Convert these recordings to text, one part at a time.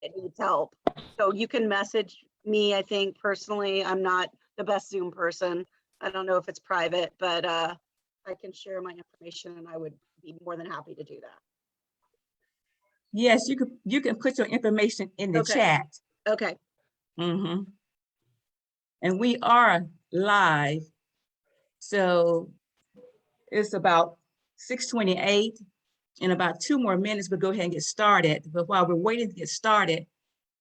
it needs help. So you can message me. I think personally, I'm not the best Zoom person. I don't know if it's private, but I can share my information and I would be more than happy to do that. Yes, you can put your information in the Okay. chat. Okay. Mm-hmm. And we are live. So it's about 6:28. In about 2 more minutes, we'll go ahead and get started. But while we're waiting to get started,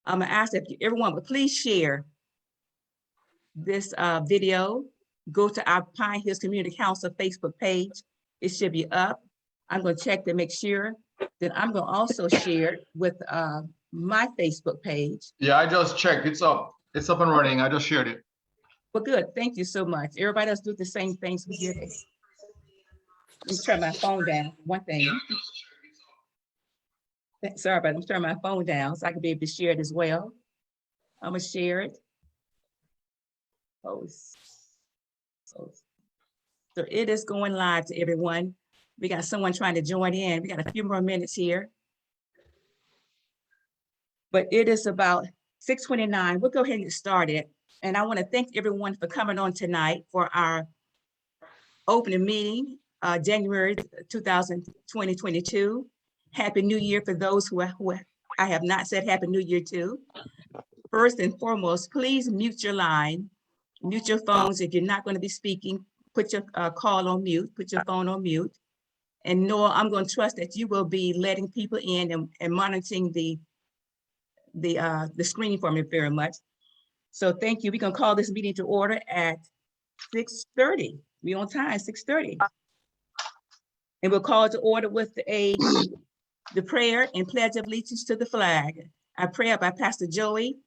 I'm gonna ask if everyone would please share this video. Go to our Pine Hills Community Council Facebook page. It should be up. I'm gonna check to make sure. Then I'm gonna also share it with my Facebook page. Yeah, I just checked. It's up. It's up and running. I just shared it. Well, good. Thank you so much. Everybody else do the same things we did. Let me turn my phone down. One thing. Sorry, but I'm turning my phone down so I can be able to share it as well. I'm gonna share it. So it is going live to everyone. We got someone trying to join in. We got a few more minutes here. But it is about 6:29. We'll go ahead and get started. And I want to thank everyone for coming on tonight for our opening meeting, January 2022. Happy New Year for those who I have not said Happy New Year to. First and foremost, please mute your line, mute your phones. If you're not going to be speaking, put your call on mute, put your phone on mute. And Noah, I'm going to trust that you will be letting people in and monitoring the screen for me very much. So thank you. We're going to call this meeting to order at 6:30. We on time, 6:30. And we'll call it to order with the prayer and pledge of allegiance to the flag. Our prayer by Pastor Joey,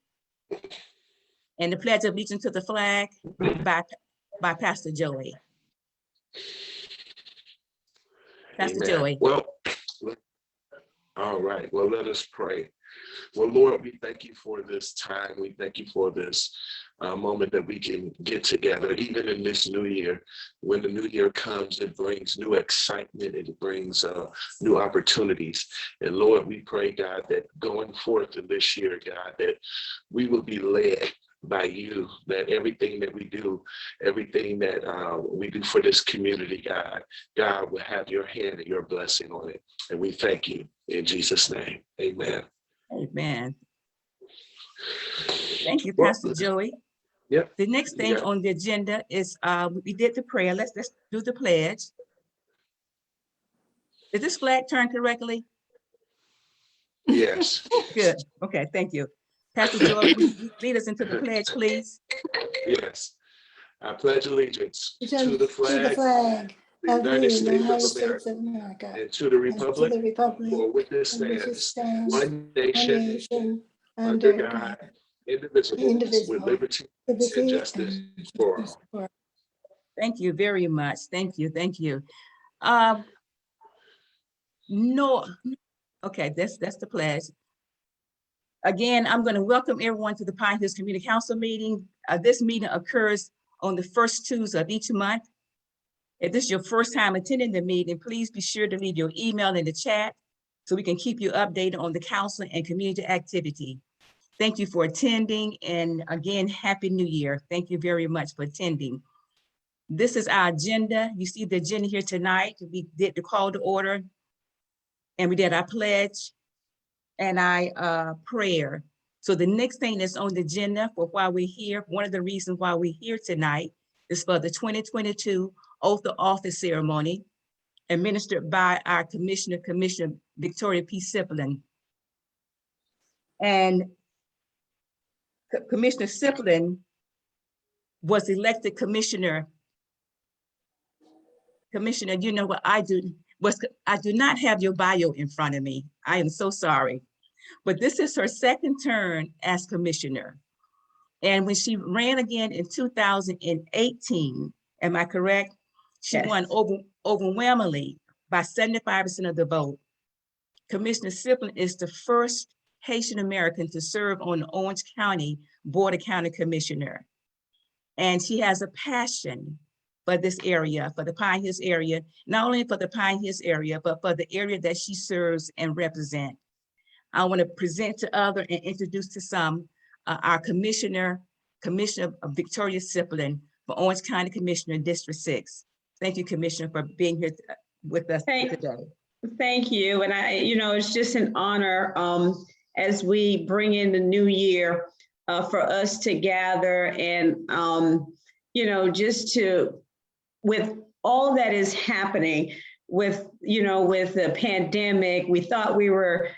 and the pledge of allegiance to the flag by Pastor Joey. Pastor Amen. Joey. Well, all right. Well, let us pray. Well, Lord, we thank you for this time. We thank you for this moment that we can get together, even in this new year. When the new year comes, it brings new excitement. It brings new opportunities. And Lord, we pray, God, that going forth in this year, God, that we will be led by you, that everything that we do, everything that we do for this community, God will have your hand and your blessing on it. And we thank you in Jesus' name. Amen. Amen. Thank you, Pastor Joey. Yep. The next thing on the agenda is we did the prayer. Let's do the pledge. Is this flag turned correctly? Yes. Good. Okay, thank you. Pastor Joey, lead us into the pledge, please. Yes. I pledge allegiance to the flag of the United States of America, and to the republic for which it stands, one nation, under God, indivisible, with liberty and justice for all. Thank you very much. Thank you. Thank you. No, okay, that's the pledge. Again, I'm going to welcome everyone to the Pine Hills Community Council meeting. This meeting occurs on the first Tuesday of each month. If this is your first time attending the meeting, please be sure to leave your email in the chat so we can keep you updated on the council and community activity. Thank you for attending, and again, Happy New Year. Thank you very much for attending. This is our agenda. You see the agenda here tonight. We did the call to order, and we did our pledge and our prayer. So the next thing that's on the agenda for why we're here, one of the reasons why we're here tonight is for the 2022 Oath of Office ceremony administered by our Commissioner Victoria P. Sipplin. And Commissioner Sipplin was elected commissioner. Commissioner, you know what I do? I do not have your bio in front of me. I am so sorry. But this is her second term as commissioner. And when she ran again in 2018, am I correct? She won overwhelmingly by 75% of the vote. Commissioner Sipplin is the first Haitian American to serve on the Orange County Board of County Commissioner. And she has a passion for this area, for the Pine Hills area, not only for the Pine Hills area, but for the area that she serves and represents. I want to present to other and introduce to some our Commissioner Victoria Siplin for Orange County Commissioner, District 6. Thank you, Commissioner, for being here with us today. Thank you. And it's just an honor as we bring in the new year for us to gather and, with all that is happening with the pandemic, we thought we were,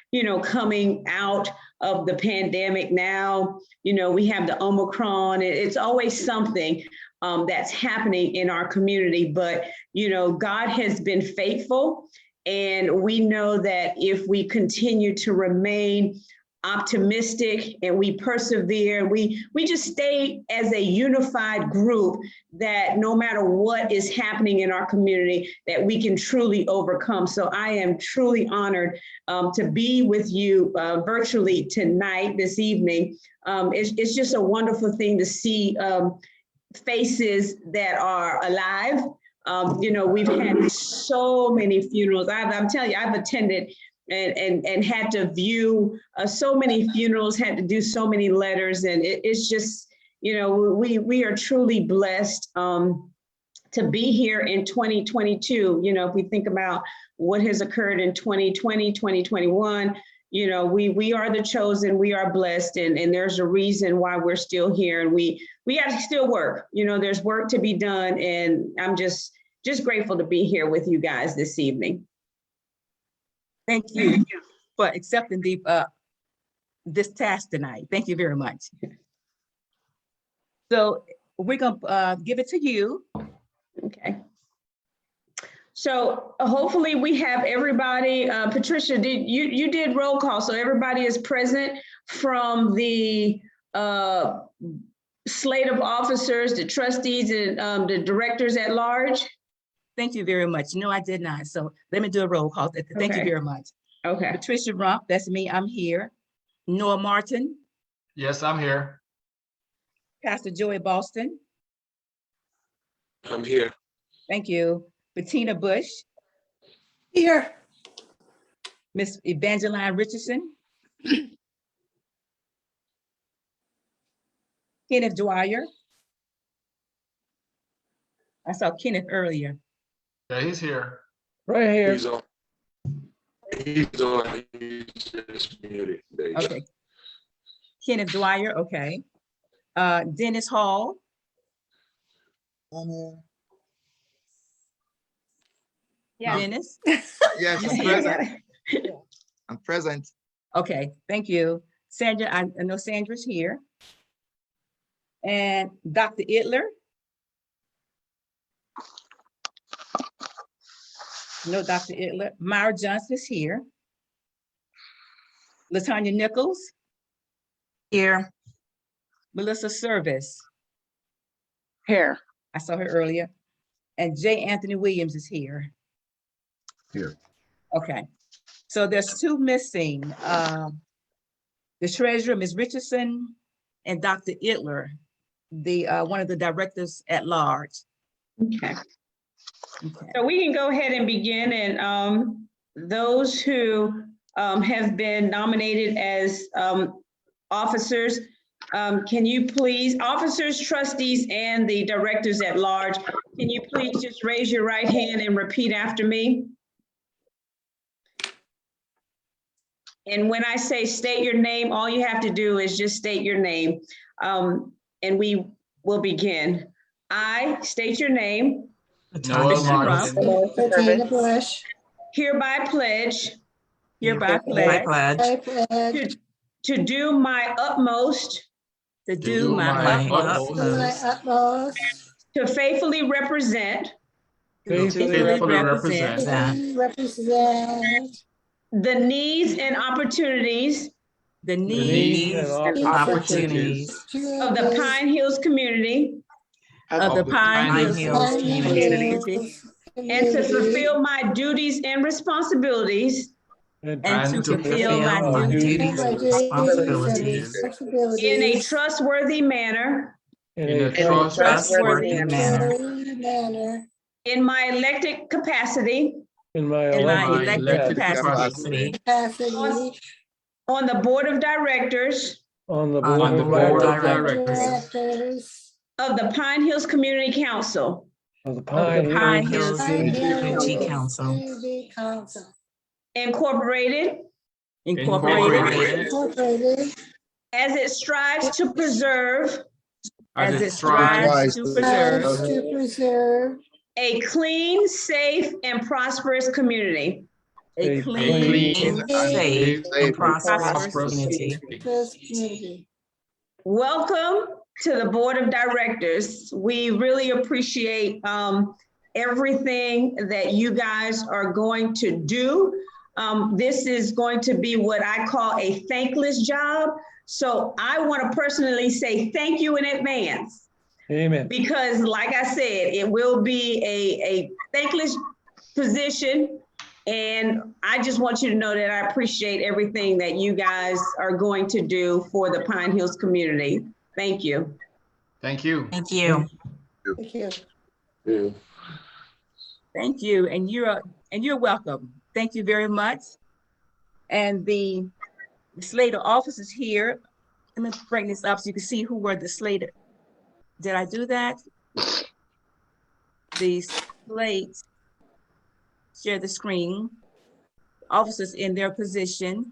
coming out of the pandemic. Now, we have the Omicron. It's always something that's happening in our community, but, God has been faithful. And we know that if we continue to remain optimistic and we persevere, we just stay as a unified group, that no matter what is happening in our community, that we can truly overcome. So I am truly honored to be with you virtually tonight, this evening. It's just a wonderful thing to see faces that are alive. We've had so many funerals. I'm telling you, I've attended and had to view so many funerals, had to do so many letters. And it's just, we are truly blessed to be here in 2022. If we think about what has occurred in 2020, 2021, we are the chosen, we are blessed, and there's a reason why we're still here, and we got to still work. There's work to be done, and I'm just grateful to be here with you guys this evening. Thank you for accepting this task tonight. Thank you very much. So we're gonna give it to you. Okay. So hopefully we have everybody. Patricia, you did roll call, so everybody is present from the slate of officers, the trustees, and the directors at large? Thank you very much. No, I did not. So let me do a roll call. Thank you Okay. very much. Okay. Patricia Rump, that's me, I'm here. Noah Martin, Yes, I'm here. Pastor Joey Boston, I'm here. thank you. Bettina Bush, Here. Miss Evangeline Richardson. Kenneth Dwyer. I saw Kenneth earlier. Yeah, he's here. Right here. He's on. He's just muted. There you go. Okay. Kenneth Dwyer, okay. Dennis Hall, Yeah. Dennis, Yes, I'm present. I'm present. okay, thank you. Sandra, I know Sandra's here. And Dr. Idler. No, Dr. Idler. Myra Johnson is here. Latanya Nichols, Here. Melissa Service, Here. I saw her earlier. And J. Anthony Williams is here. Here. Okay, so there's two missing. The treasurer, Ms. Richardson, and Dr. Idler, the one of the directors at large. Okay. Okay. So we can go ahead and begin, and those who have been nominated as officers, can you please, officers, trustees, and the directors at large, can you please just raise your right hand and repeat after me? And when I say state your name, all you have to do is just state your name, and we will begin. I state your name. Noah Martin. Bettina Bush. Hereby pledge Hereby pledge I pledge to do my utmost to do my utmost my utmost to faithfully represent to faithfully represent to represent the needs and opportunities the needs and opportunities of the Pine Hills community of the Pine Hills Hills community and to fulfill my duties and responsibilities and to fulfill my duties and responsibilities in a trustworthy manner in a trustworthy manner in my elected capacity In my in my elected elected capacity. capacity capacity on the Board of Directors on the On the board board of of directors Directors of the Pine Hills Community Council, of the of the Pine Pine Hills. Hills Pine Community Hills Council, Community Council Incorporated, Incorporated Incorporated as it strives to preserve as it strives to preserve strives to preserve a clean, safe, and prosperous community. a A clean, clean, safe, safe, and prosperous prosperous community. this community. Welcome to the Board of Directors. We really appreciate everything that you guys are going to do. This is going to be what I call a thankless job. So I want to personally say thank you in advance, Amen. because like I said, it will be a thankless position. And I just want you to know that I appreciate everything that you guys are going to do for the Pine Hills community. Thank you. Thank you. Thank you. Thank you. Yeah. Thank you, and you're welcome. Thank you very much. And the slate of officers here, let me bring this up so you can see who were the slate. Did I do that? The slate, share the screen, officers in their position.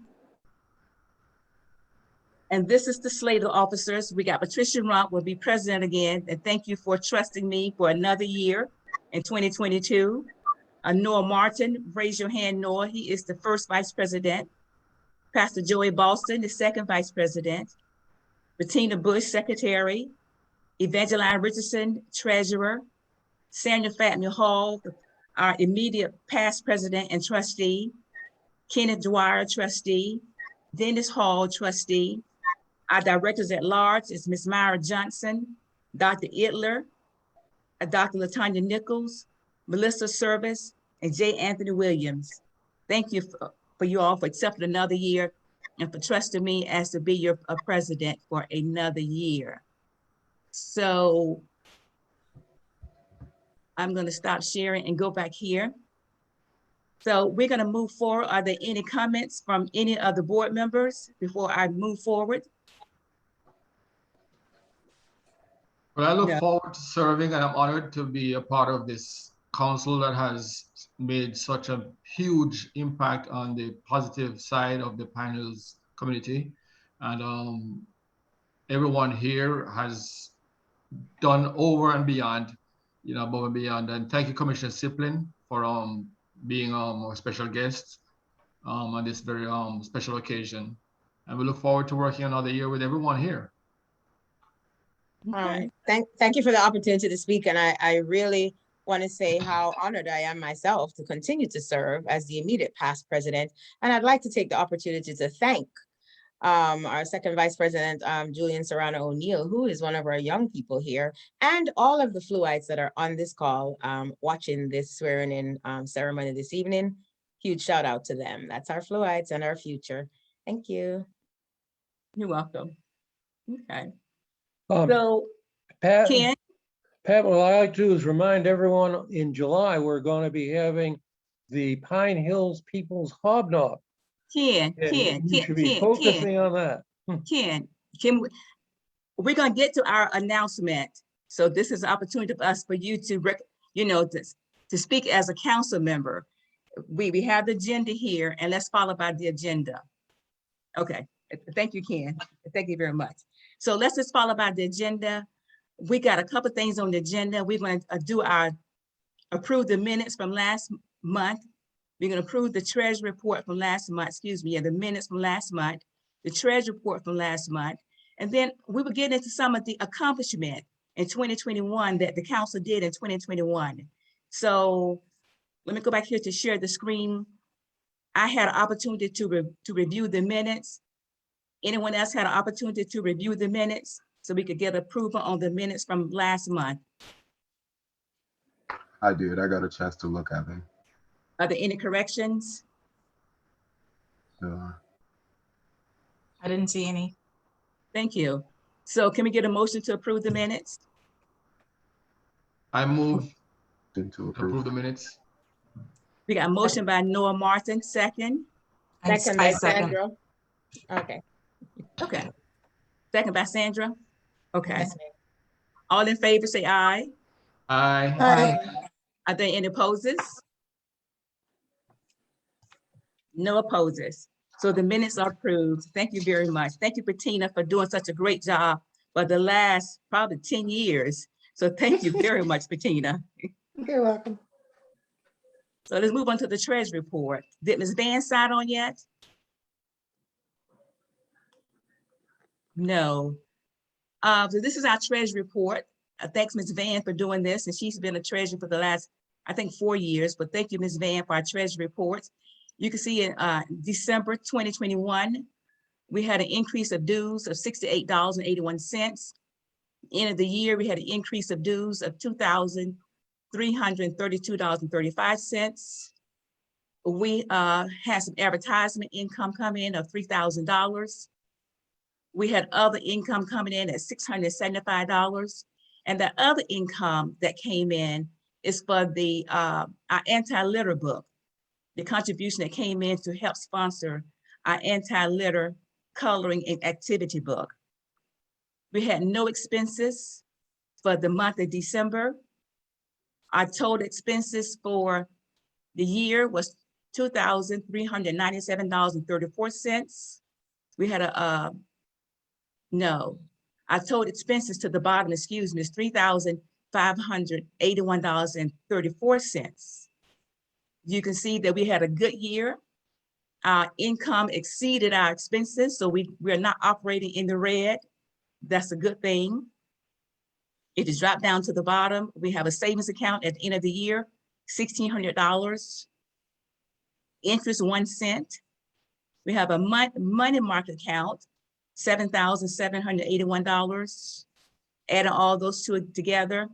And this is the slate of officers. We got Patricia Rump will be president again, and thank you for trusting me for another year in 2022. Noah Martin, raise your hand, Noah. He is the first vice president. Pastor Joey Boston, the second vice president. Bettina Bush, secretary. Evangeline Richardson, treasurer. Samuel Fatmi Hall, our immediate past president and trustee. Kenneth Dwyer, trustee. Dennis Hall, trustee. Our directors at large is Ms. Myra Johnson, Dr. Idler, Dr. LaTanya Nichols, Melissa Service, and J. Anthony Williams. Thank you for you all for accepting another year and for trusting me as to be your president for another year. So I'm going to stop sharing and go back here. So we're going to move forward. Are there any comments from any of the board members before I move forward? Well, I look Yeah. forward to serving, and I'm honored to be a part of this council that has made such a huge impact on the positive side of the Pine Hills community. And everyone here has done over and beyond, above and beyond. And thank you, Commissioner Siplin, for being a special guest on this very special occasion. And we look forward to working another year with everyone here. Okay. Thank you for the opportunity to speak, and I really want to say how honored I am myself to continue to serve as the immediate past president. And I'd like to take the opportunity to thank our second vice president, Julian Serrano O'Neill, who is one of our young people here, and all of the Fluites that are on this call watching this swearing in ceremony this evening. Huge shout out to them. That's our Fluites and our future. Thank you. You're welcome. Okay. Um, So Pat, Ken, what I like to do is remind everyone in July, we're going to be having the Pine Hills People's Hobnob. Ken, And you should be focusing on that. we're gonna get to our announcement. So this is an opportunity for us, for you to, to speak as a council member. We have the agenda here, and let's follow by the agenda. Okay, thank you, Ken. Thank you very much. So let's just follow by the agenda. We got a couple things on the agenda. We're going to approve the minutes from last month. We're going to approve the treasury report from last month, the minutes from last month, the treasury report from last month. And then we will get into some of the accomplishment in 2021 that the council did in 2021. So let me go back here to share the screen. I had an opportunity to review the minutes. Anyone else had an opportunity to review the minutes so we could get approval on the minutes from last month? I did. I got a chance to look at them. Are there any corrections? Uh, I didn't see any. Thank you. So can we get a motion to approve the minutes? I move to to approve. approve the minutes. We got a motion by Noah Martin, second. Second by I second. Sandra. Okay. Okay. Second by Sandra? Okay. Yes, ma'am. All in favor, say aye. Aye. Aye. Are there any opposes? No opposes. So the minutes are approved. Thank you very much. Thank you, Bettina, for doing such a great job for the last probably 10 years. So thank you very much, Bettina. You're welcome. So let's move on to the treasury report. Did Ms. Van sign on yet? No. So this is our treasury report. Thanks, Ms. Van, for doing this. And she's been a treasurer for the last, I think, 4 years. But thank you, Ms. Van, for our treasury reports. You can see in December 2021, we had an increase of dues of $68.81. End of the year, we had an increase of dues of $2,332.35. We had some advertisement income come in of $3,000. We had other income coming in at $675. And the other income that came in is for the our anti-litter book, the contribution that came in to help sponsor our anti-litter coloring and activity book. We had no expenses for the month of December. Our total expenses for the year was $2,397.34. We had our total expenses to the bottom, excuse me, is $3,581.34. You can see that we had a good year. Our income exceeded our expenses, so we're not operating in the red. That's a good thing. It is dropped down to the bottom. We have a savings account at the end of the year, $1,600. Interest 1 cent. We have a money market account, $7,781. Adding all those two together,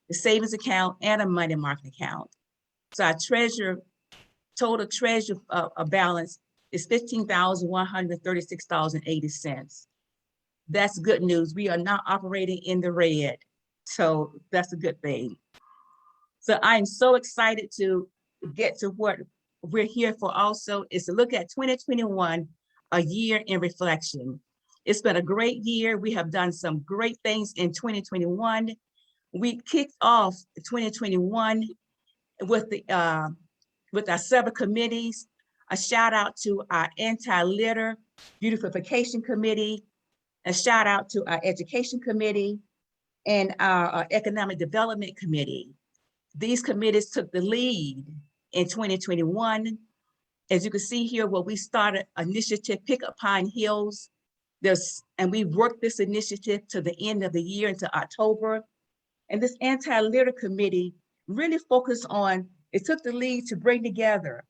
the savings account and a money market account. So our total treasure balance is $15,136.80. That's good news. We are not operating in the red. So that's a good thing. So I'm so excited to get to what we're here for also, is to look at 2021, a year in reflection. It's been a great year. We have done some great things in 2021. We kicked off 2021 with our several committees. A shout out to our anti-litter beautification committee, a shout out to our education committee and our economic development committee. These committees took the lead in 2021. As you can see here, where we started initiative Pick Up Pine Hills. And we worked this initiative to the end of the year into October. And this anti-litter committee really focused on, it took the lead to bring together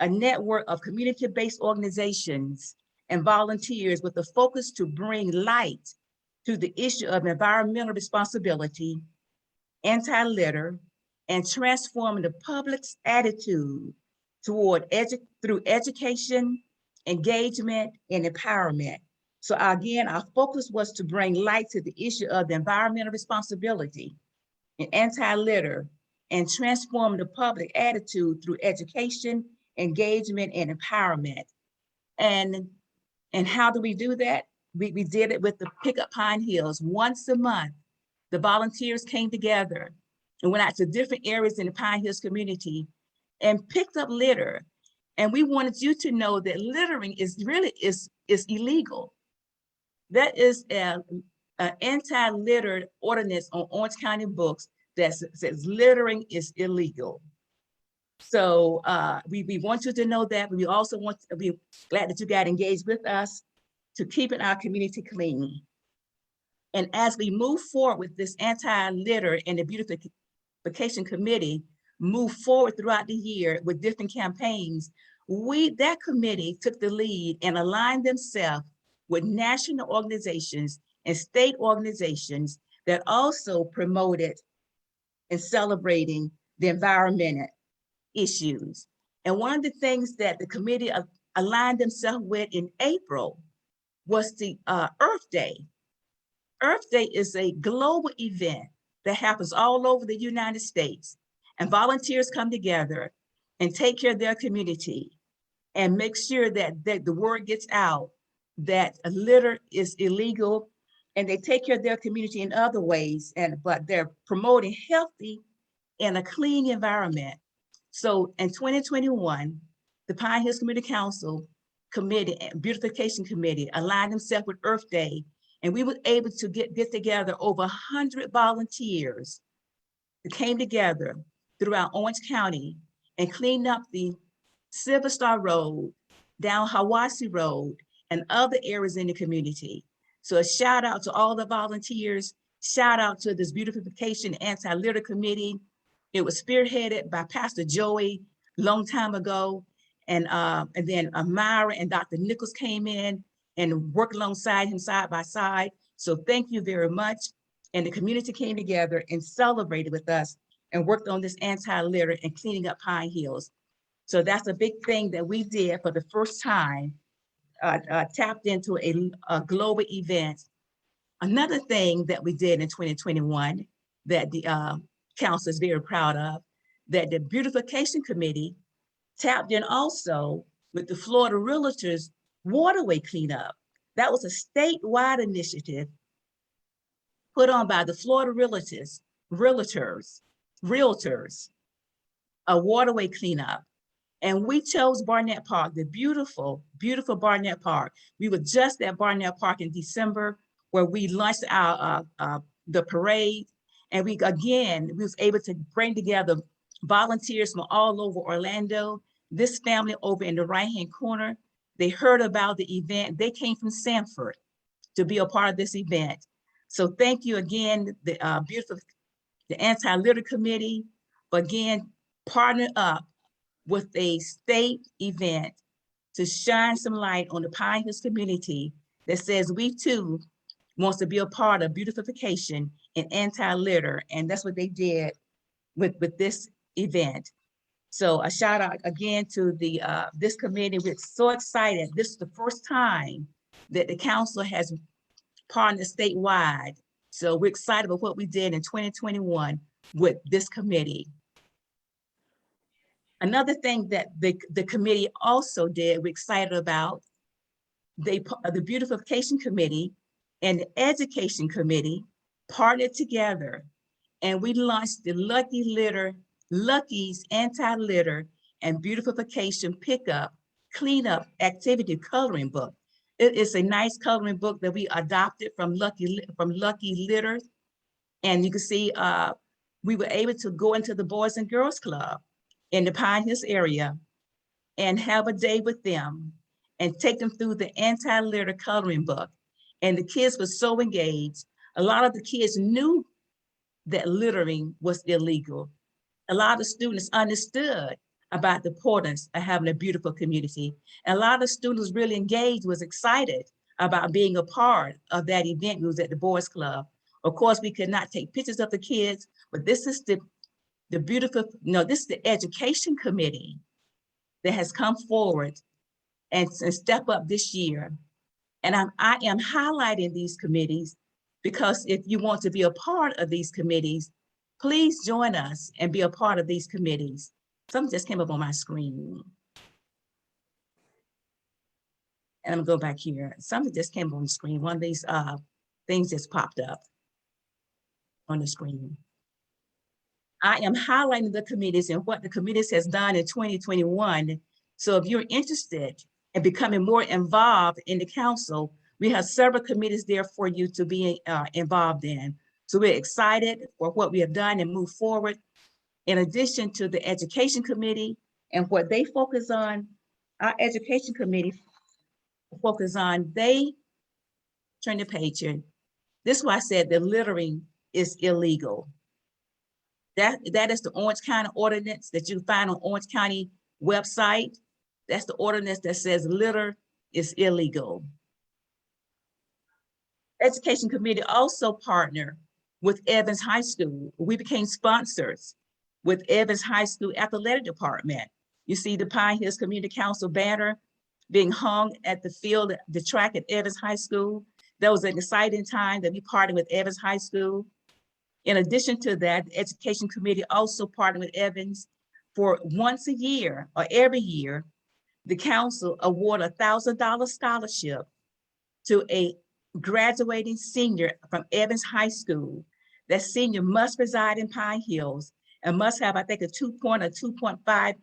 a network of community-based organizations and volunteers with a focus to bring light to the issue of environmental responsibility, anti-litter, and transforming the public's attitude toward through education, engagement, and empowerment. So again, our focus was to bring light to the issue of the environmental responsibility and anti-litter and transform the public attitude through education, engagement, and empowerment. And how do we do that? We did it with the Pick Up Pine Hills. Once a month, the volunteers came together and went out to different areas in the Pine Hills community and picked up litter. And we wanted you to know that littering is illegal. That is an anti-litter ordinance on Orange County books that says littering is illegal. So we want you to know that, but we also want to be glad that you got engaged with us to keeping our community clean. And as we move forward with this anti-litter and the beautification committee, move forward throughout the year with different campaigns, that committee took the lead and aligned themselves with national organizations and state organizations that also promoted and celebrating the environmental issues. And one of the things that the committee aligned themselves with in April was the Earth Day. Earth Day is a global event that happens all over the United States, and volunteers come together and take care of their community. and make sure that the word gets out that litter is illegal, and they take care of their community in other ways, but they're promoting healthy and a clean environment. So in 2021, the Pine Hills Community Council Committee, Beautification Committee aligned themselves with Earth Day, and we were able to get together over 100 volunteers that came together throughout Orange County and cleaned up the Silver Star Road, down Hawassi Road, and other areas in the community. So a shout out to all the volunteers, shout out to this Beautification Anti-Litter Committee. It was spearheaded by Pastor Joey long time ago. And then Myra and Dr. Nichols came in and worked alongside him side by side. So thank you very much. And the community came together and celebrated with us and worked on this anti-litter and cleaning up Pine Hills. So that's a big thing that we did for the first time, tapped into a global event. Another thing that we did in 2021 that the council is very proud of, that the Beautification Committee tapped in also with the Florida Realtors Waterway Cleanup. That was a statewide initiative put on by the Florida Realtors, a waterway cleanup. And we chose Barnett Park, the beautiful, beautiful Barnett Park. We were just at Barnett Park in December, where we launched our the parade. And we was able to bring together volunteers from all over Orlando. This family over in the right-hand corner, they heard about the event. They came from Sanford to be a part of this event. So thank you again, the Anti-Litter Committee, for again, partner up with a state event to shine some light on the Pine Hills community that says we too wants to be a part of beautification and anti-litter. And that's what they did with this event. So a shout out again to the this committee. We're so excited. This is the first time that the council has partnered statewide. So we're excited about what we did in 2021 with this committee. Another thing that the committee also did, we're excited about, the Beautification Committee and the Education Committee partnered together, and we launched the Lucky's Anti-Litter and Beautification Pickup Cleanup Activity Coloring Book. It is a nice coloring book that we adopted from Lucky Litter. And you can see we were able to go into the Boys and Girls Club in the Pine Hills area and have a day with them and take them through the anti-litter coloring book. And the kids were so engaged. A lot of the kids knew that littering was illegal. A lot of the students understood about the importance of having a beautiful community. And a lot of the students really engaged, was excited about being a part of that event. We was at the Boys Club. Of course, we could not take pictures of the kids, but this is this is the Education Committee that has come forward and step up this year. And I am highlighting these committees because if you want to be a part of these committees, please join us and be a part of these committees. Something just came up on my screen. And I'm gonna go back here. Something just came on the screen. One of these things just popped up on the screen. I am highlighting the committees and what the committees has done in 2021. So if you're interested in becoming more involved in the council, we have several committees there for you to be involved in. So we're excited for what we have done and move forward. In addition to the Education Committee and what they focus on, our Education Committee focus on, they turn the page here. This is why I said that littering is illegal. That is the Orange County ordinance that you find on Orange County website. That's the ordinance that says litter is illegal. Education Committee also partnered with Evans High School. We became sponsors with Evans High School Athletic Department. You see the Pine Hills Community Council banner being hung at the field, the track at Evans High School. That was an exciting time that we partnered with Evans High School. In addition to that, the Education Committee also partnered with Evans for once a year or every year. the council award $1,000 scholarship to a graduating senior from Evans High School. That senior must reside in Pine Hills and must have, I think, a 2 or 2.5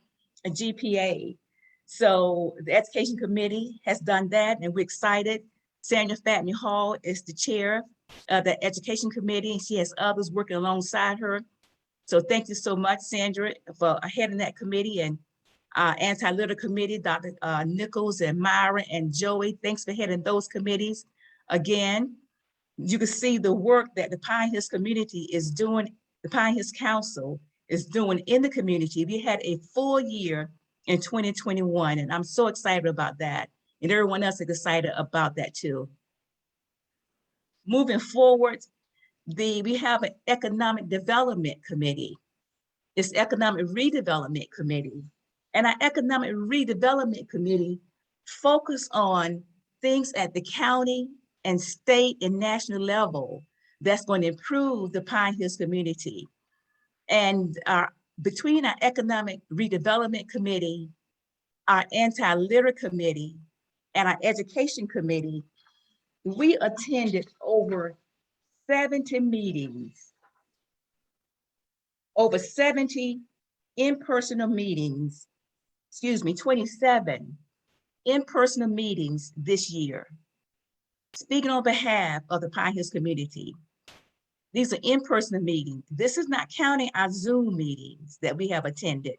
GPA. So the education committee has done that, and we're excited. Sandra Fatney Hall is the chair of the education committee, and she has others working alongside her. So thank you so much, Sandra, for heading that committee, and anti-litter committee, Dr. Nichols and Myra and Joey. Thanks for heading those committees. Again, you can see the work that the Pine Hills community is doing, the Pine Hills Council is doing in the community. We had a full year in 2021, and I'm so excited about that. And everyone else is excited about that too. Moving forward, we have an economic development committee. It's economic redevelopment committee. And our economic redevelopment committee focus on things at the county and state and national level that's going to improve the Pine Hills community. And between our economic redevelopment committee, our anti-litter committee, and our education committee, we attended over 70 meetings, over 70 in-person meetings, 27 in-person meetings this year. Speaking on behalf of the Pine Hills community, these are in-person meetings. This is not counting our Zoom meetings that we have attended.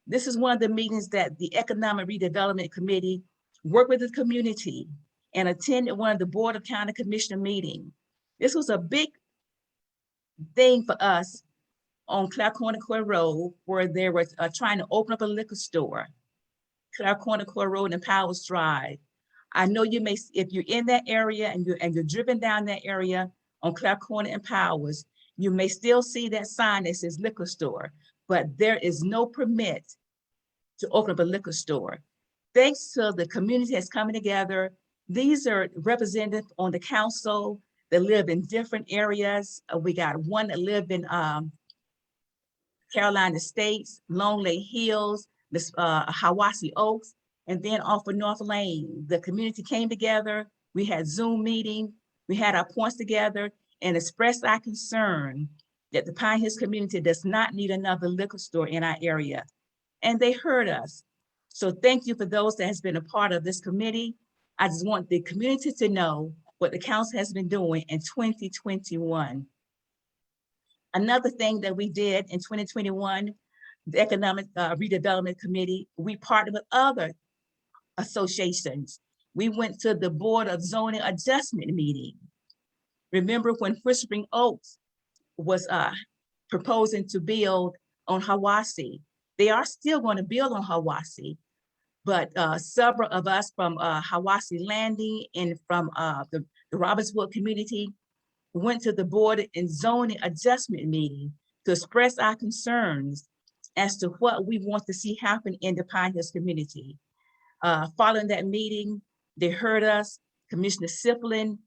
This is one of the meetings that the Economic Redevelopment Committee worked with the community and attended one of the Board of County Commissioner meetings. This was a big thing for us on Clark Corner Court Road, where they were trying to open up a liquor store. Clark Corner Court Road and Powers Drive. I know you may, if you're in that area and you're driven down that area on Clark Corner and Powers, you may still see that sign that says liquor store, but there is no permit to open up a liquor store. Thanks to the community that's coming together, these are representatives on the council that live in different areas. We got one that lived in Carolina Estates, Long Lake Hills, Hiwassee Oaks, and then off of North Lane. The community came together. We had Zoom meeting. We had our points together and expressed our concern that the Pine Hills community does not need another liquor store in our area. And they heard us. So thank you for those that has been a part of this committee. I just want the community to know what the council has been doing in 2021. Another thing that we did in 2021, the Economic Redevelopment Committee, we partnered with other associations. We went to the Board of Zoning Adjustment meeting. Remember when Whispering Oaks was proposing to build on Hiwassee? They are still going to build on Hiwassee, but several of us from Hiwassee Landing and from the Robbinswood community went to the Board and Zoning Adjustment meeting to express our concerns as to what we want to see happen in the Pine Hills community. Following that meeting, they heard us. Commissioner Siplin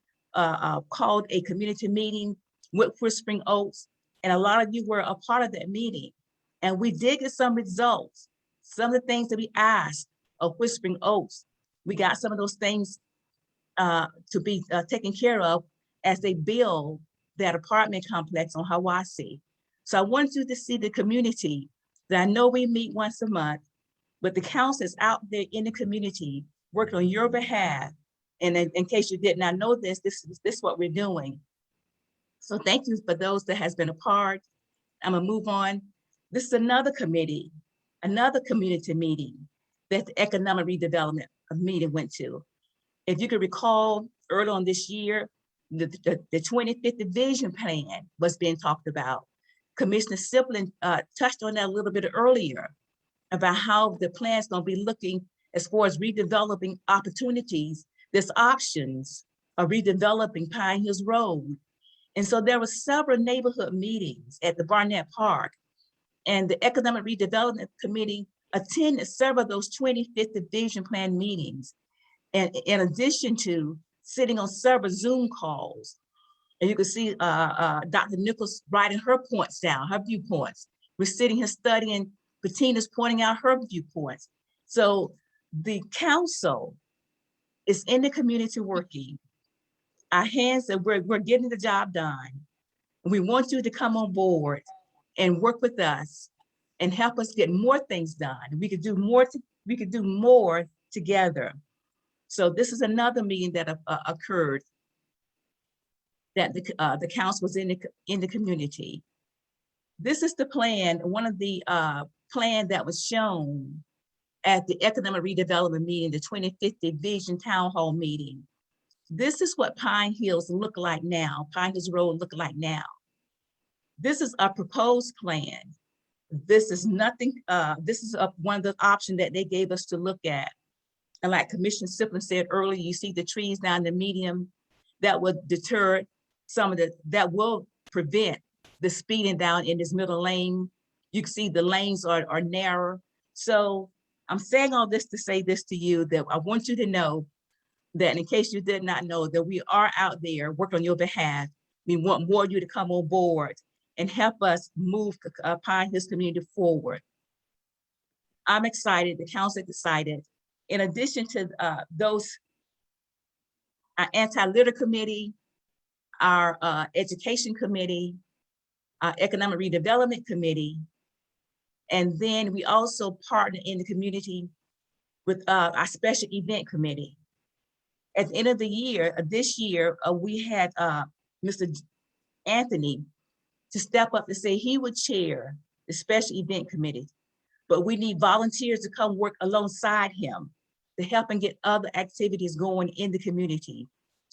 called a community meeting with Whispering Oaks, and a lot of you were a part of that meeting. And we did get some results. Some of the things that we asked of Whispering Oaks, we got some of those things to be taken care of as they build that apartment complex on Hiwassee. So I want you to see the community that I know we meet once a month, but the council is out there in the community working on your behalf. And in case you did not know this, this is what we're doing. So thank you for those that has been a part. I'm gonna move on. This is another committee, another community meeting that the Economic Redevelopment meeting went to. If you could recall, early on this year, the 2050 vision plan was being talked about. Commissioner Siplin touched on that a little bit earlier about how the plan is going to be looking as far as redeveloping opportunities. There's options of redeveloping Pine Hills Road. And so there were several neighborhood meetings at the Barnett Park, and the Economic Redevelopment Committee attended several of those 2050 vision plan meetings. And in addition to sitting on several Zoom calls, and you can see Dr. Nichols writing her points down, her viewpoints. We're sitting here studying, Bettina's pointing out her viewpoints. So The council is in the community working. Our hands are, we're getting the job done. We want you to come on board and work with us and help us get more things done. We could do more, we could do more together. So this is another meeting that occurred that the council was in the community. This is the plan, one of the plan that was shown at the Economic Redevelopment meeting, the 2050 Vision Town Hall meeting. This is what Pine Hills look like now, Pine Hills Road look like now. This is a proposed plan. This is nothing, this is one of the options that they gave us to look at. And like Commissioner Siplin said earlier, you see the trees down the medium that would deter some of that will prevent the speeding down in this middle lane. You can see the lanes are narrow. So I'm saying all this to say this to you, that I want you to know that in case you did not know, that we are out there working on your behalf. We want more of you to come on board and help us move Pine Hills community forward. I'm excited, the council is excited. In addition to those, our anti-litter committee, our education committee, our economic redevelopment committee, and then we also partner in the community with our special event committee. At the end of the year, this year, we had Mr. Anthony to step up and say he would chair the special event committee, but we need volunteers to come work alongside him to help and get other activities going in the community.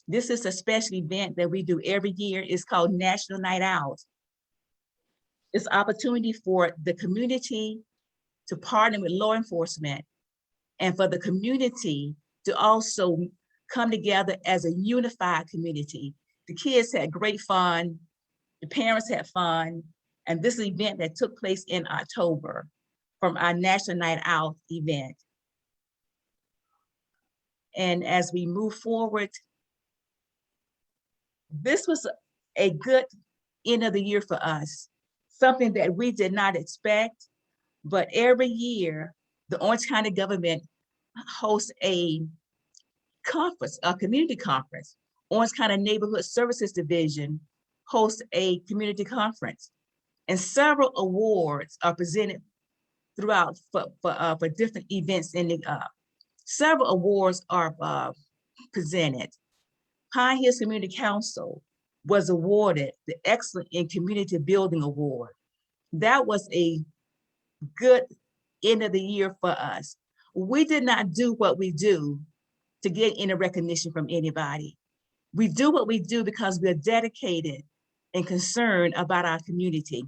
This is a special event that we do every year. It's called National Night Out. It's an opportunity for the community to partner with law enforcement and for the community to also come together as a unified community. The kids had great fun, the parents had fun, and this is an event that took place in October from our National Night Out event. And as we move forward, this was a good end of the year for us, something that we did not expect, but every year, the Orange County government hosts a conference, a community conference. Orange County Neighborhood Services Division hosts a community conference, and several awards are presented throughout for different events in the, several awards are presented. Pine Hills Community Council was awarded the Excellent in Community Building Award. That was a good end of the year for us. We did not do what we do to get any recognition from anybody. We do what we do because we're dedicated and concerned about our community.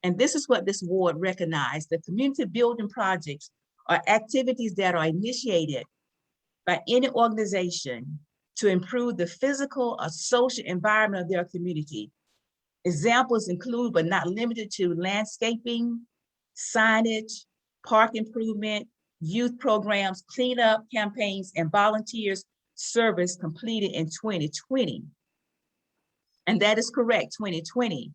And this is what this award recognized. The community building projects are activities that are initiated by any organization to improve the physical or social environment of their community. Examples include, but not limited to, landscaping, signage, park improvement, youth programs, cleanup campaigns, and volunteers service completed in 2020. And that is correct, 2020.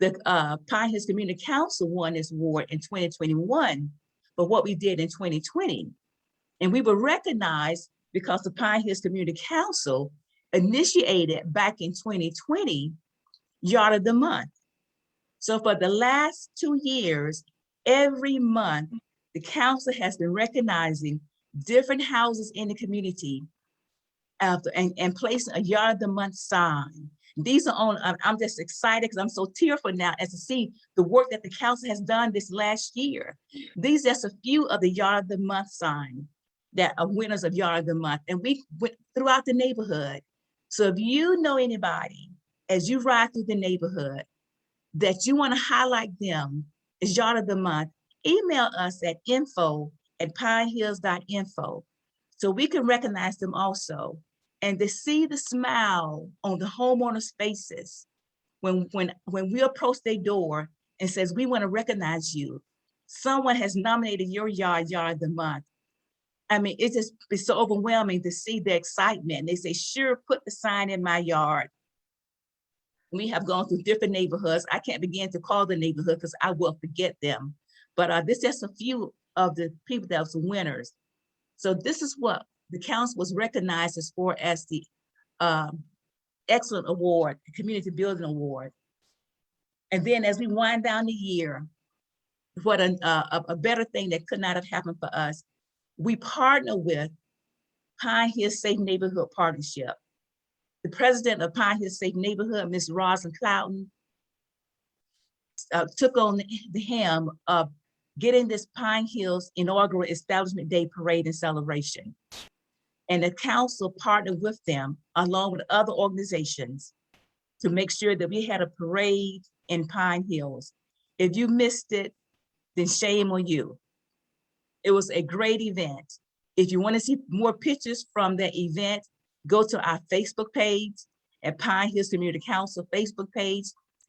The Pine Hills Community Council won this award in 2021 for what we did in 2020. And we were recognized because the Pine Hills Community Council initiated back in 2020, Yard of the Month. So for the last 2 years, every month, the council has been recognizing different houses in the community and placing a Yard of the Month sign. These are on, I'm just excited because I'm so tearful now as to see the work that the council has done this last year. These are just a few of the Yard of the Month signs that are winners of Yard of the Month. And we went throughout the neighborhood. So if you know anybody, as you ride through the neighborhood, that you want to highlight them as Yard of the Month, email us at info@pinehills.info so we can recognize them also. And to see the smile on the homeowners' faces when we approach their door and says, we want to recognize you. Someone has nominated your Yard of the Month. I mean, it just be so overwhelming to see the excitement. They say, sure, put the sign in my yard. We have gone through different neighborhoods. I can't begin to call the neighborhood because I will forget them. But this is just a few of the people that was winners. So this is what the council was recognized as the Excellent Award, the Community Building Award. And then as we wind down the year, what a better thing that could not have happened for us, we partner with Pine Hill Safe Neighborhood Partnership. The president of Pine Hill Safe Neighborhood, Ms. Rosalind Cloughton, took on the helm of getting this Pine Hills inaugural Establishment Day Parade and celebration. And the council partnered with them along with other organizations to make sure that we had a parade in Pine Hills. If you missed it, then shame on you. It was a great event. If you want to see more pictures from that event, go to our Facebook page at Pine Hills Community Council Facebook page.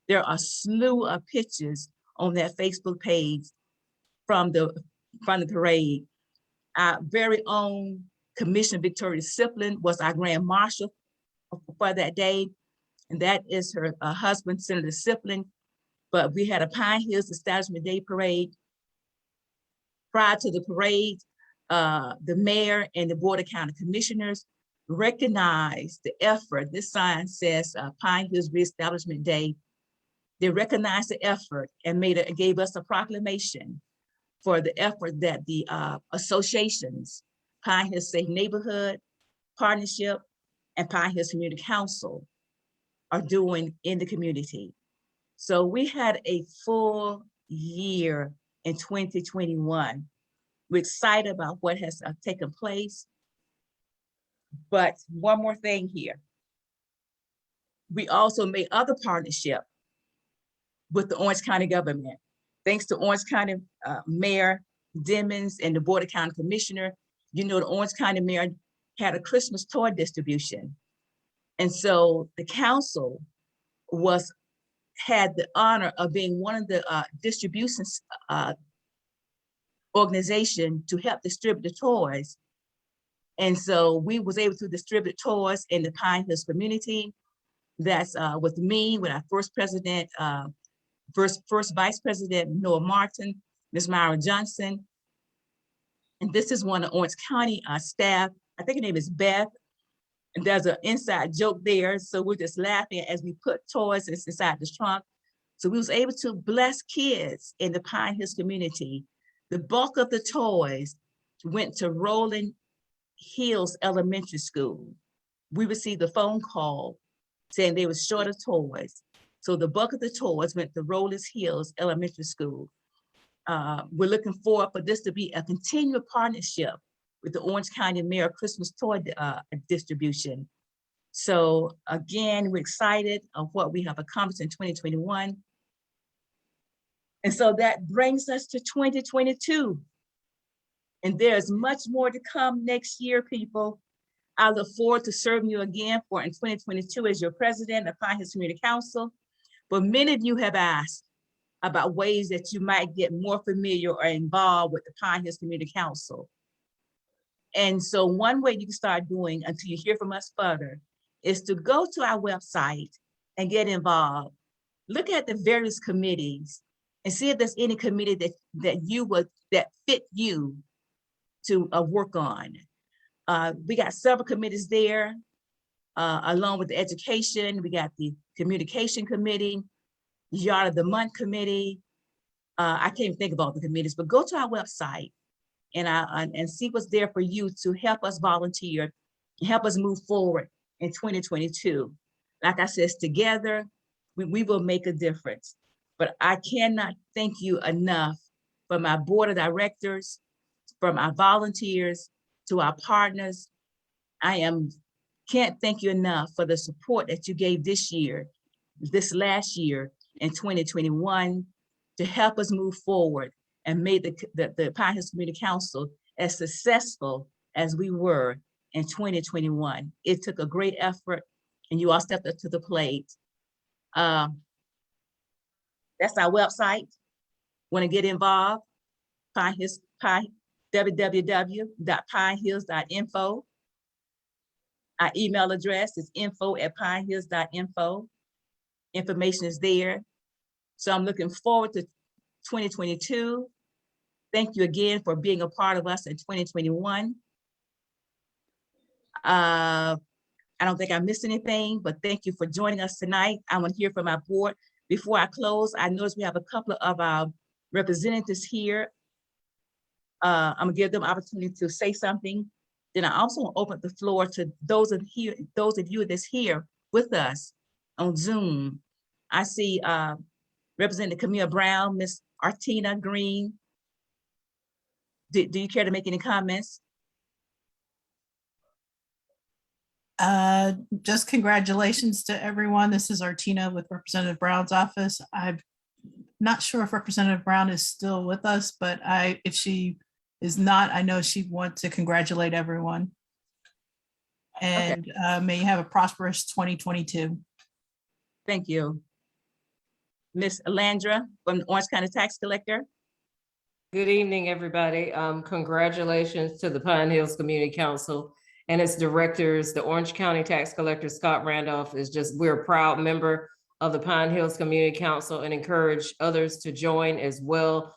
There are a slew of pictures on that Facebook page from the parade. Our very own Commissioner Victoria Siplin was our Grand Marshal for that day. And that is her husband, Senator Siplin. But we had a Pine Hills Establishment Day Parade. Prior to the parade, the mayor and the Board of County Commissioners recognized the effort. This sign says Pine Hills Reestablishment Day. They recognized the effort and gave us a proclamation for the effort that the associations, Pine Hills Safe Neighborhood Partnership and Pine Hills Community Council are doing in the community. So we had a full year in 2021. We're excited about what has taken place. But one more thing here. We also made other partnership with the Orange County government. Thanks to Orange County Mayor Dimmons and the Board of County Commissioner, you know, the Orange County Mayor had a Christmas toy distribution. And so the council had the honor of being one of the distributions organization to help distribute the toys. And so we was able to distribute toys in the Pine Hills community. That's with me, with our first president, first vice president, Noah Martin, Ms. Myra Johnson. And this is one of Orange County staff. I think her name is Beth. And there's an inside joke there. So we're just laughing as we put toys inside the trunk. So we was able to bless kids in the Pine Hills community. The bulk of the toys went to Rolling Hills Elementary School. We received a phone call saying they were short of toys. So the bulk of the toys went to Rolling Hills Elementary School. We're looking forward for this to be a continual partnership with the Orange County Mayor Christmas toy distribution. So again, we're excited of what we have accomplished in 2021. And so that brings us to 2022. And there's much more to come next year, people. I look forward to serving you again in 2022 as your president of Pine Hills Community Council. But many of you have asked about ways that you might get more familiar or involved with the Pine Hills Community Council. And so one way you can start doing until you hear from us further is to go to our website and get involved. Look at the various committees and see if there's any committee that fit you to work on. We got several committees there, along with the education. We got the communication committee, Yard of the Month committee. I can't even think of all the committees, but go to our website and see what's there for you to help us volunteer and help us move forward in 2022. Like I said, together, we will make a difference. But I cannot thank you enough from our board of directors, from our volunteers, to our partners. Can't thank you enough for the support that you gave this last year in 2021 to help us move forward and made the Pine Hills Community Council as successful as we were in 2021. It took a great effort and you all stepped up to the plate. That's our website. Want to get involved? www.pinehills.info. Our email address is info@pinehills.info. Information is there. So I'm looking forward to 2022. Thank you again for being a part of us in 2021. I don't think I missed anything, but thank you for joining us tonight. I want to hear from our board. Before I close, I notice we have a couple of our representatives here. I'm gonna give them opportunity to say something. Then I also want to open the floor to those of you that's here with us on Zoom. I see Representative Camille Brown, Miss Artina Green. Do you care to make any comments? Just congratulations to everyone. This is Artina with Representative Brown's office. I'm not sure if Representative Brown is still with us, but if she is not, I know she wants to congratulate everyone. And may you have a prosperous 2022. Thank you. Miss Alandra from the Orange County Tax Collector. Good evening, everybody. Congratulations to the Pine Hills Community Council and its directors. The Orange County Tax Collector, Scott Randolph, we're a proud member of the Pine Hills Community Council and encourage others to join as well.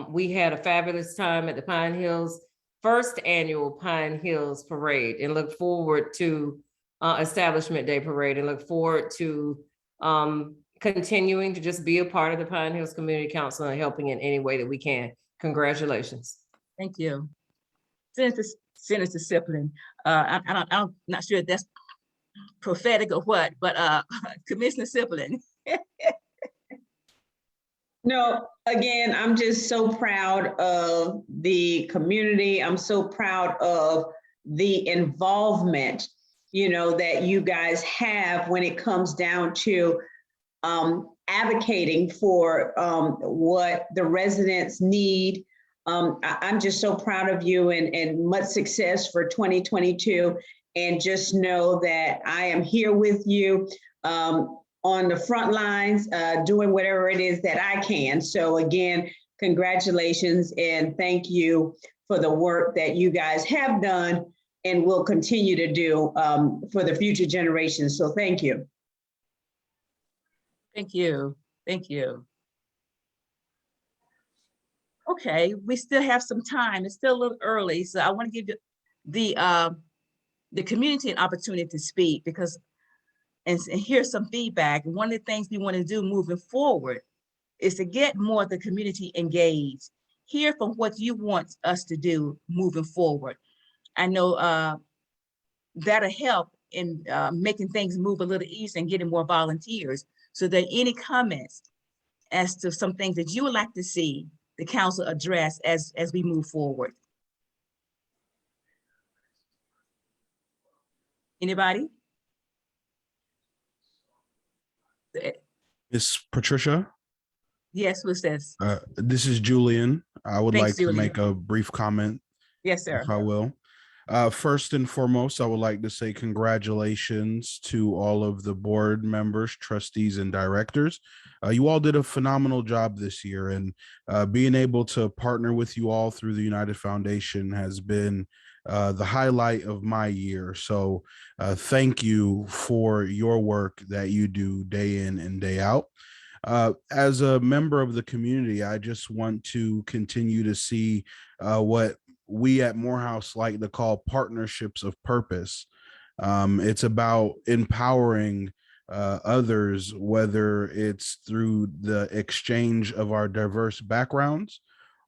We had a fabulous time at the Pine Hills, first annual Pine Hills Parade, and look forward to Establishment Day Parade, and look forward to continuing to just be a part of the Pine Hills Community Council and helping in any way that we can. Congratulations. Thank you. Senator Sipplin, I'm not sure if that's prophetic or what, but Commissioner Sipplin. No, again, I'm just so proud of the community. I'm so proud of the involvement, that you guys have when it comes down to advocating for what the residents need. I'm just so proud of you and much success for 2022. And just know that I am here with you on the front lines, doing whatever it is that I can. So again, congratulations and thank you for the work that you guys have done and will continue to do for the future generations. So thank you. Thank you. Thank you. Okay, we still have some time. It's still a little early, so I want to give the community an opportunity to speak and hear some feedback. One of the things we want to do moving forward is to get more of the community engaged, hear from what you want us to do moving forward. I know that'll help in making things move a little easier and getting more volunteers. So there any comments as to some things that you would like to see the council address as we move forward? Anybody? Miss Patricia? Yes, who's this? This is Julian. I would Thanks, like Julian. to make a brief comment. Yes, sir. If I will. First and foremost, I would like to say congratulations to all of the board members, trustees, and directors. You all did a phenomenal job this year, and being able to partner with you all through the United Foundation has been the highlight of my year. So thank you for your work that you do day in and day out. As a member of the community, I just want to continue to see what we at Morehouse like to call partnerships of purpose. It's about empowering others, whether it's through the exchange of our diverse backgrounds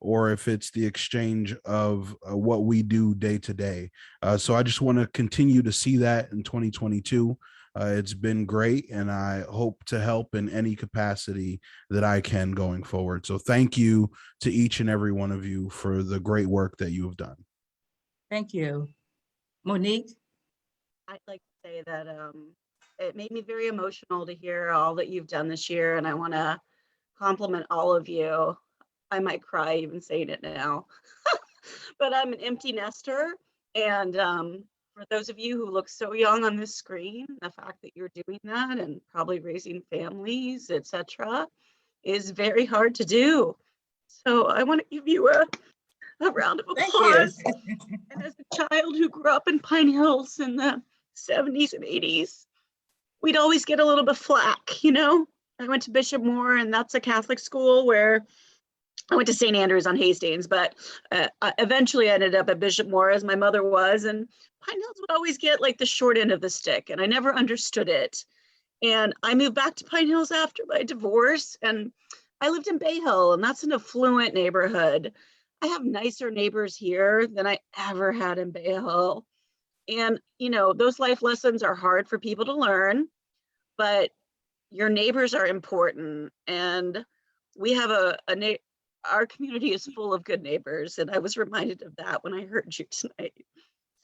or if it's the exchange of what we do day to day. So I just want to continue to see that in 2022. It's been great, and I hope to help in any capacity that I can going forward. So thank you to each and every one of you for the great work that you have done. Thank you. Monique? I'd like to say that it made me very emotional to hear all that you've done this year, and I want to compliment all of you. I might cry even saying it now, but I'm an empty nester, and for those of you who look so young on this screen, the fact that you're doing that and probably raising families, etc., is very hard to do. So I want to give you a round of applause. And as a child who grew up in Pine Hills in the 70s and 80s, we'd always get a little bit flack, I went to Bishop Moore, and that's a Catholic school where I went to St. Andrews on Hastings, but I eventually ended up at Bishop Moore as my mother was, and Pine Hills would always get like the short end of the stick, and I never understood it. And I moved back to Pine Hills after my divorce, and I lived in Bay Hill, and that's an affluent neighborhood. I have nicer neighbors here than I ever had in Bay Hill. And, you know, those life lessons are hard for people to learn, but your neighbors are important. And we have our community is full of good neighbors. And I was reminded of that when I heard you tonight.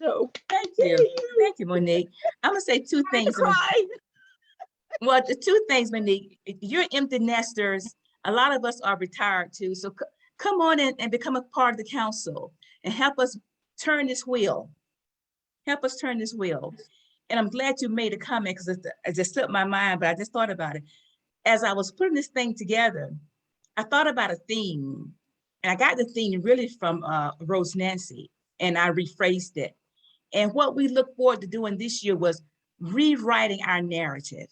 So Thank you. Thank you, Monique. I'm gonna say two I had to things. cry. Well, the two things, Monique, you're empty nesters. A lot of us are retired too. So come on in and become a part of the council and help us turn this wheel. Help us turn this wheel. And I'm glad you made a comment because it just slipped my mind, but I just thought about it. As I was putting this thing together, I thought about a theme. And I got the theme really from Rose Nancy, and I rephrased it. And what we look forward to doing this year was rewriting our narrative.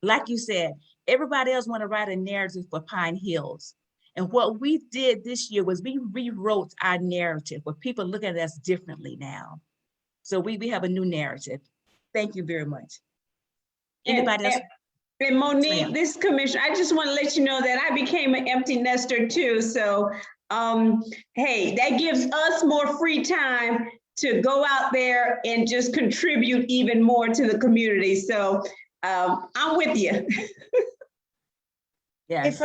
Like you said, everybody else want to write a narrative for Pine Hills. And what we did this year was we rewrote our narrative where people look at us differently now. So we have a new narrative. Thank you very much. Anybody else? And Monique, Ma'am. this commission, I just want to let you know that I became an empty nester too. So, hey, that gives us more free time to go out there and just contribute even more to the community. So I'm with you. Yes.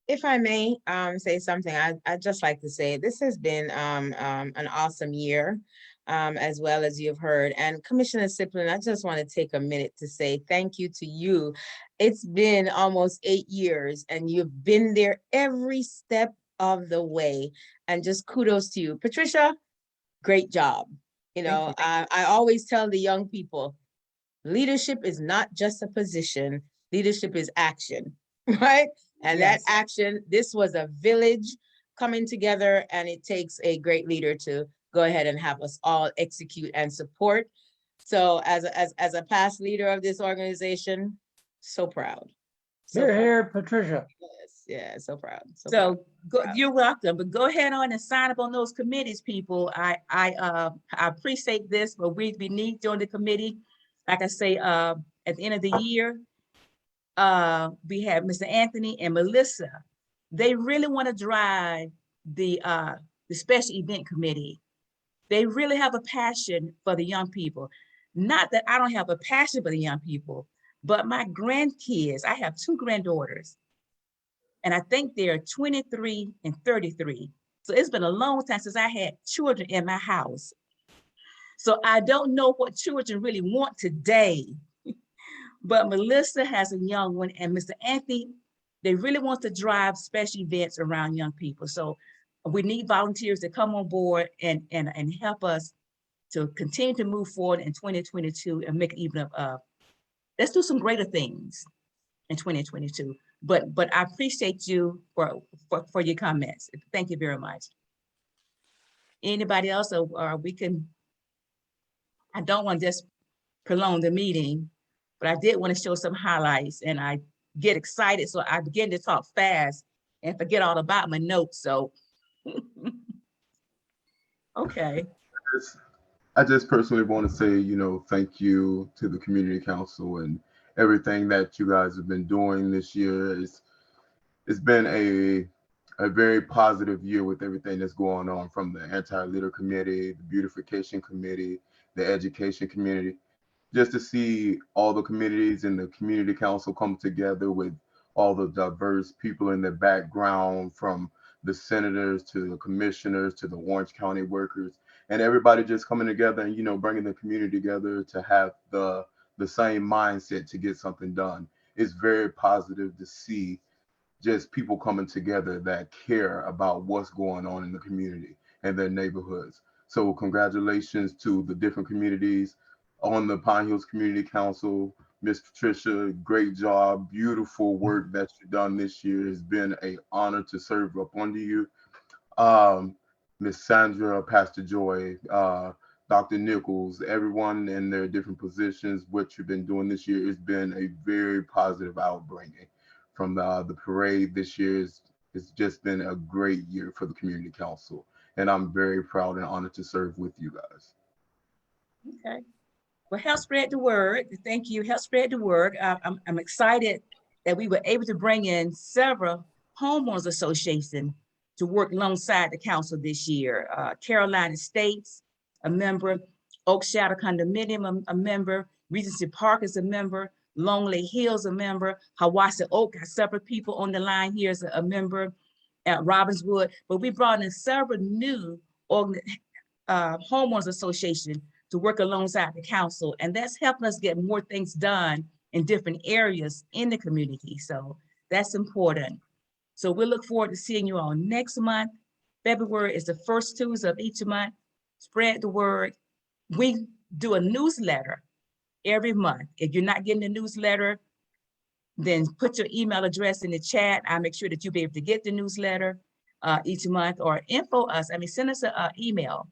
If I may say something, I'd just like to say this has been an awesome year, as well as you've heard. And Commissioner Siplin, I just want to take a minute to say thank you to you. It's been almost 8 years and you've been there every step of the way. And just kudos to you. Patricia, great job. You know, I always tell the young people, leadership is not just a position, leadership is action, right? And Yes. that action, this was a village coming together, and it takes a great leader to go ahead and have us all execute and support. So as a past leader of this organization, so proud. So Here, proud. here, Patricia. Yes, yeah, so proud. So proud. you're welcome, but go ahead on and sign up on those committees, people. I appreciate this, but we need you on the committee. Like I say, at the end of the year, we have Mr. Anthony and Melissa. They really want to drive the special event committee. They really have a passion for the young people. Not that I don't have a passion for the young people, but my grandkids, I have 2 granddaughters, and I think they're 23 and 33. So it's been a long time since I had children in my house. So I don't know what children really want today. But Melissa has a young one, and Mr. Anthony, they really want to drive special events around young people. So we need volunteers to come on board and help us to continue to move forward in 2022 and make it even let's do some greater things in 2022. But I appreciate you for your comments. Thank you very much. Anybody else, or we can, I don't want to just prolong the meeting, but I did want to show some highlights, and I get excited. So I begin to talk fast and forget all about my notes. So, okay. I just personally want to say, you know, thank you to the community council and everything that you guys have been doing this year. It's been a very positive year with everything that's going on, from the anti-litter committee, the beautification committee, the education community. Just to see all the communities and the community council come together with all the diverse people in the background, from the senators to the commissioners to the Orange County workers, and everybody just coming together and, you know, bringing the community together to have the same mindset to get something done. It's very positive to see just people coming together that care about what's going on in the community and their neighborhoods. So congratulations to the different communities on the Pine Hills Community Council. Miss Patricia, great job. Beautiful work that you've done this year. It's been an honor to serve up under you. Miss Sandra, Pastor Joy, Dr. Nichols, everyone in their different positions, what you've been doing this year has been a very positive outbringing. From the parade this year, it's just been a great year for the community council. And I'm very proud and honored to serve with you guys. Okay. Well, help spread the word. Thank you. Help spread the word. I'm excited that we were able to bring in several homeowners associations to work alongside the council this year. Carolina Estates, a member, Oak Shadow Condominium, a member, Regency Park is a member, Longley Hills, a member, Hawassa Oak, got several people on the line here as a member, at Robbinswood, but we brought in several new homeowners association to work alongside the council, and that's helping us get more things done in different areas in the community. So that's important. So we look forward to seeing you all next month. February is the first Tuesday of each month. Spread the word. We do a newsletter every month. If you're not getting the newsletter, then put your email address in the chat. I'll make sure that you'll be able to get the newsletter each month, or send us an email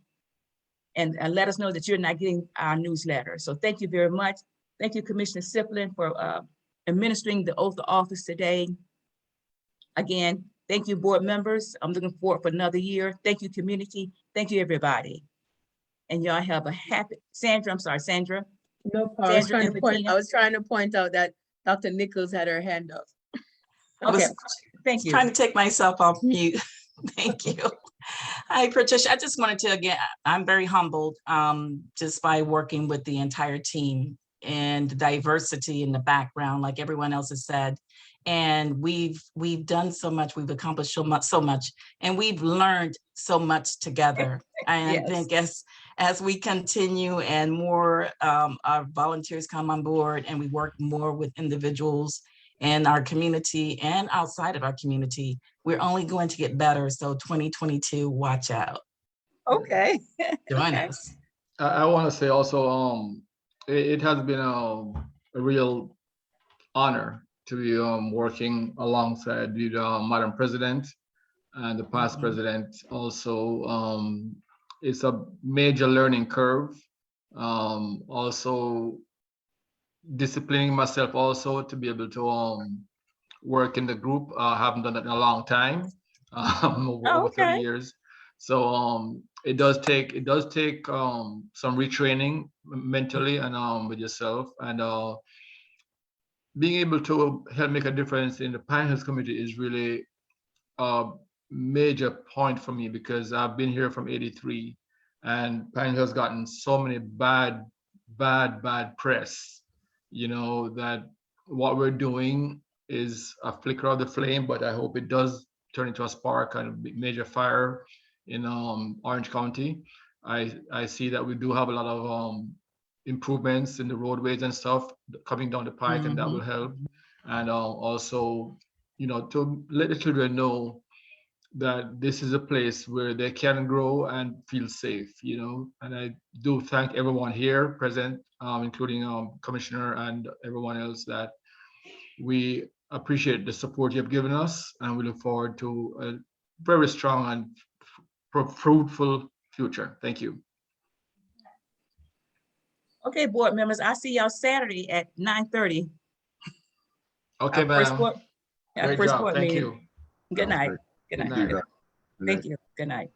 and let us know that you're not getting our newsletter. So thank you very much. Thank you, Commissioner Siplin, for administering the oath of office today. Again, thank you, board members. I'm looking forward for another year. Thank you, community. Thank you, everybody. And y'all have a happy, Sandra, I'm sorry, Sandra. No problem. I was Sandra trying and to point, Bettina. I was trying to point out that Dr. Nichols had her hand up. Okay, thank you. Trying to take myself off mute. Thank you. Hi, Patricia. I just wanted to, again, I'm very humbled just by working with the entire team and the diversity in the background, like everyone else has said. And we've done so much, we've accomplished so much, and we've learned so much together. And Yes. I think as we continue and more our volunteers come on board and we work more with individuals in our community and outside of our community, we're only going to get better. So 2022, watch out. Okay. Join us. I want to say also, it has been a real honor to be working alongside with Madam President and the past president. Also, it's a major learning curve. Also, disciplining myself also to be able to work in the group. I haven't done that in a long time, over 30 years. So it does take some retraining mentally and with yourself, and being able to help make a difference in the Pine Hills community is really a major point for me, because I've been here from '83, and Pine Hills gotten so many bad press, you know, that what we're doing is a flicker of the flame, but I hope it does turn into a spark and a major fire in Orange County. I see that we do have a lot of improvements in the roadways and stuff coming down the pike, and that will help. And also, you know, to let the children know that this is a place where they can grow and feel safe, you know. And I do thank everyone here present, including Commissioner and everyone else, that we appreciate the support you have given us, and we look forward to a very strong and fruitful future. Thank you. Okay, board members, I'll see y'all Saturday at 9:30. Okay, ma'am. First board Thank meeting. you. Good night. Okay. Good Thank night. you. Thank you. Good night.